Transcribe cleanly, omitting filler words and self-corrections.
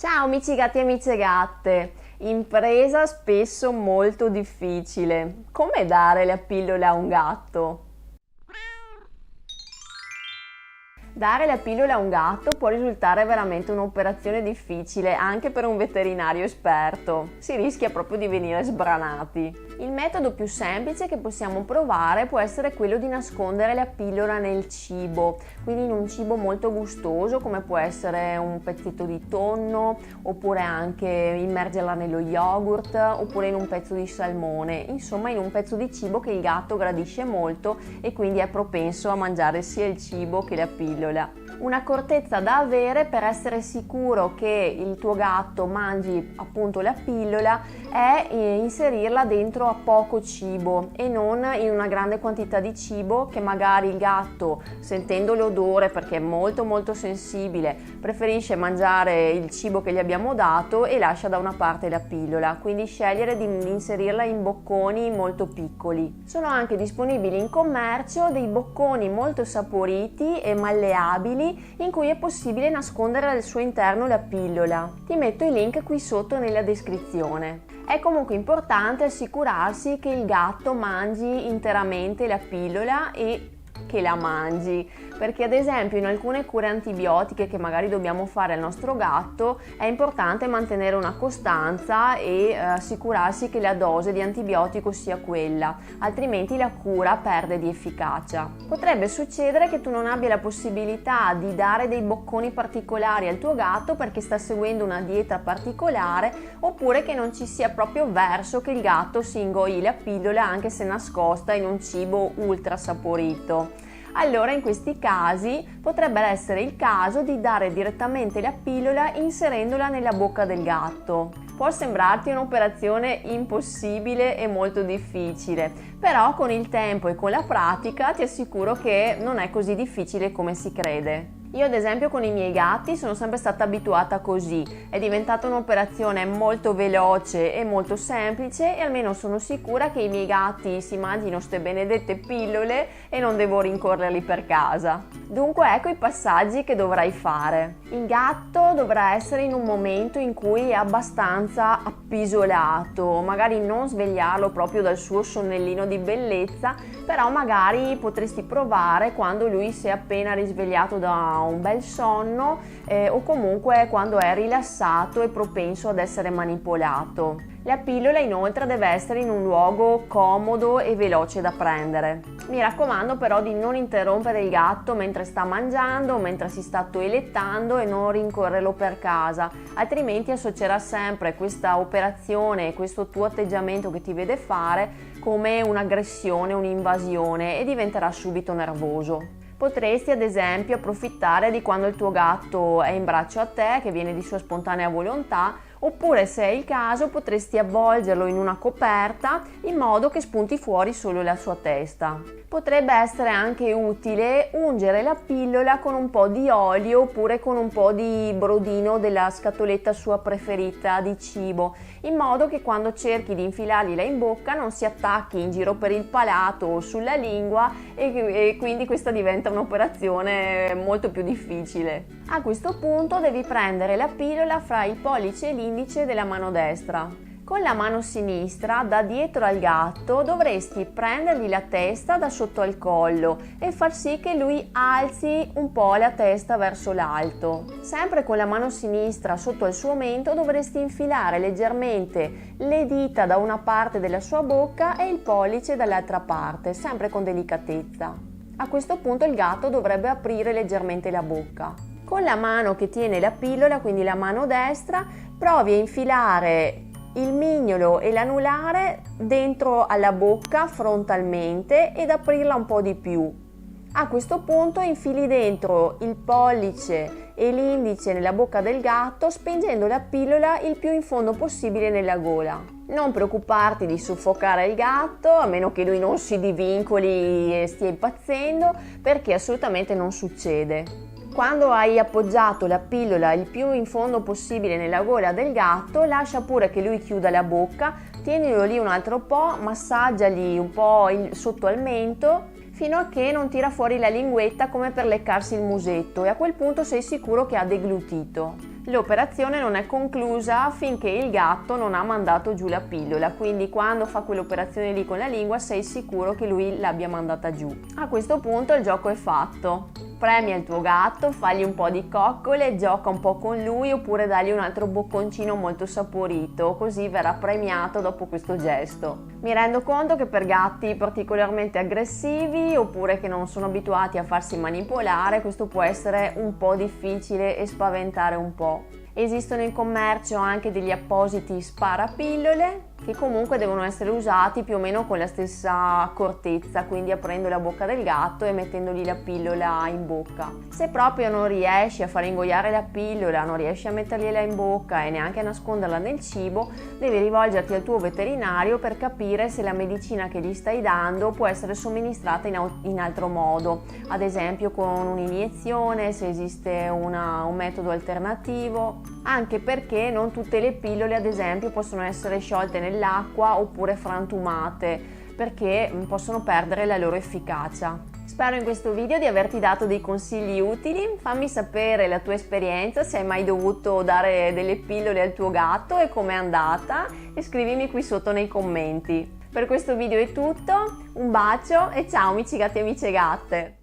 Ciao amici gatti e amiche gatte, impresa spesso molto difficile. Come dare la pillola a un gatto? Dare la pillola a un gatto può risultare veramente un'operazione difficile anche per un veterinario esperto. Si rischia proprio di venire sbranati. Il metodo più semplice che possiamo provare può essere quello di nascondere la pillola nel cibo, quindi in un cibo molto gustoso come può essere un pezzetto di tonno, oppure anche immergerla nello yogurt, oppure in un pezzo di salmone, insomma in un pezzo di cibo che il gatto gradisce molto e quindi è propenso a mangiare sia il cibo che la pillola. Un'accortezza da avere per essere sicuro che il tuo gatto mangi appunto la pillola è inserirla dentro a poco cibo e non in una grande quantità di cibo che magari il gatto, sentendo l'odore perché è molto sensibile, preferisce mangiare il cibo che gli abbiamo dato e lascia da una parte la pillola, quindi scegliere di inserirla in bocconi molto piccoli. Sono anche disponibili in commercio dei bocconi molto saporiti e malleabili in cui è possibile nascondere al suo interno la pillola. Ti metto il link qui sotto nella descrizione. È comunque importante assicurarsi che il gatto mangi interamente la pillola e che la mangi, perché ad esempio in alcune cure antibiotiche che magari dobbiamo fare al nostro gatto è importante mantenere una costanza e assicurarsi che la dose di antibiotico sia quella, altrimenti la cura perde di efficacia. Potrebbe succedere che tu non abbia la possibilità di dare dei bocconi particolari al tuo gatto perché sta seguendo una dieta particolare, oppure che non ci sia proprio verso che il gatto si ingoi la pillola anche se nascosta in un cibo ultra saporito. Allora in questi casi potrebbe essere il caso di dare direttamente la pillola inserendola nella bocca del gatto. Può sembrarti un'operazione impossibile e molto difficile, però con il tempo e con la pratica ti assicuro che non è così difficile come si crede. Io ad esempio con i miei gatti sono sempre stata abituata così, è diventata un'operazione molto veloce e molto semplice e almeno sono sicura che i miei gatti si mangino ste benedette pillole e non devo rincorrerli per casa. Dunque ecco i passaggi che dovrai fare. Il gatto dovrà essere in un momento in cui è abbastanza appisolato, magari non svegliarlo proprio dal suo sonnellino di bellezza, però magari potresti provare quando lui si è appena risvegliato da un bel sonno o comunque quando è rilassato e propenso ad essere manipolato. La pillola inoltre deve essere in un luogo comodo e veloce da prendere. Mi raccomando però di non interrompere il gatto mentre sta mangiando, mentre si sta toilettando e non rincorrerlo per casa, altrimenti associerà sempre questa operazione e questo tuo atteggiamento che ti vede fare come un'aggressione, un'invasione e diventerà subito nervoso. Potresti ad esempio approfittare di quando il tuo gatto è in braccio a te, che viene di sua spontanea volontà, oppure se è il caso potresti avvolgerlo in una coperta in modo che spunti fuori solo la sua testa. Potrebbe essere anche utile ungere la pillola con un po' di olio oppure con un po' di brodino della scatoletta sua preferita di cibo, in modo che quando cerchi di infilargliela in bocca non si attacchi in giro per il palato o sulla lingua e quindi questa diventa un'operazione molto più difficile. A questo punto devi prendere la pillola fra il pollice e l'indice della mano destra. Con la mano sinistra, da dietro al gatto, dovresti prendergli la testa da sotto al collo e far sì che lui alzi un po' la testa verso l'alto. Sempre con la mano sinistra sotto il suo mento dovresti infilare leggermente le dita da una parte della sua bocca e il pollice dall'altra parte, sempre con delicatezza. A questo punto il gatto dovrebbe aprire leggermente la bocca. Con la mano che tiene la pillola, quindi la mano destra, provi a infilare il mignolo e l'anulare dentro alla bocca frontalmente ed aprirla un po' di più. A questo punto infili dentro il pollice e l'indice nella bocca del gatto, spingendo la pillola il più in fondo possibile nella gola. Non preoccuparti di soffocare il gatto, a meno che lui non si divincoli e stia impazzendo, perché assolutamente non succede. Quando hai appoggiato la pillola il più in fondo possibile nella gola del gatto, lascia pure che lui chiuda la bocca, tienilo lì un altro po', massaggiali un po' sotto al mento fino a che non tira fuori la linguetta come per leccarsi il musetto e a quel punto sei sicuro che ha deglutito. L'operazione non è conclusa finché il gatto non ha mandato giù la pillola, quindi quando fa quell'operazione lì con la lingua sei sicuro che lui l'abbia mandata giù. A questo punto il gioco è fatto. Premia il tuo gatto, fagli un po' di coccole, gioca un po' con lui oppure dagli un altro bocconcino molto saporito, così verrà premiato dopo questo gesto. Mi rendo conto che per gatti particolarmente aggressivi oppure che non sono abituati a farsi manipolare, questo può essere un po' difficile e spaventare un po'. Esistono in commercio anche degli appositi sparapillole che comunque devono essere usati più o meno con la stessa accortezza, quindi aprendo la bocca del gatto e mettendogli la pillola in bocca. Se proprio non riesci a far ingoiare la pillola, non riesci a mettergliela in bocca e neanche a nasconderla nel cibo, devi rivolgerti al tuo veterinario per capire se la medicina che gli stai dando può essere somministrata in altro modo, ad esempio con un'iniezione, se esiste un metodo alternativo, anche perché non tutte le pillole ad esempio possono essere sciolte nell'acqua oppure frantumate perché possono perdere la loro efficacia. Spero in questo video di averti dato dei consigli utili, fammi sapere la tua esperienza, se hai mai dovuto dare delle pillole al tuo gatto e com'è andata e scrivimi qui sotto nei commenti. Per questo video è tutto, un bacio e ciao amici gatti e amiche gatte!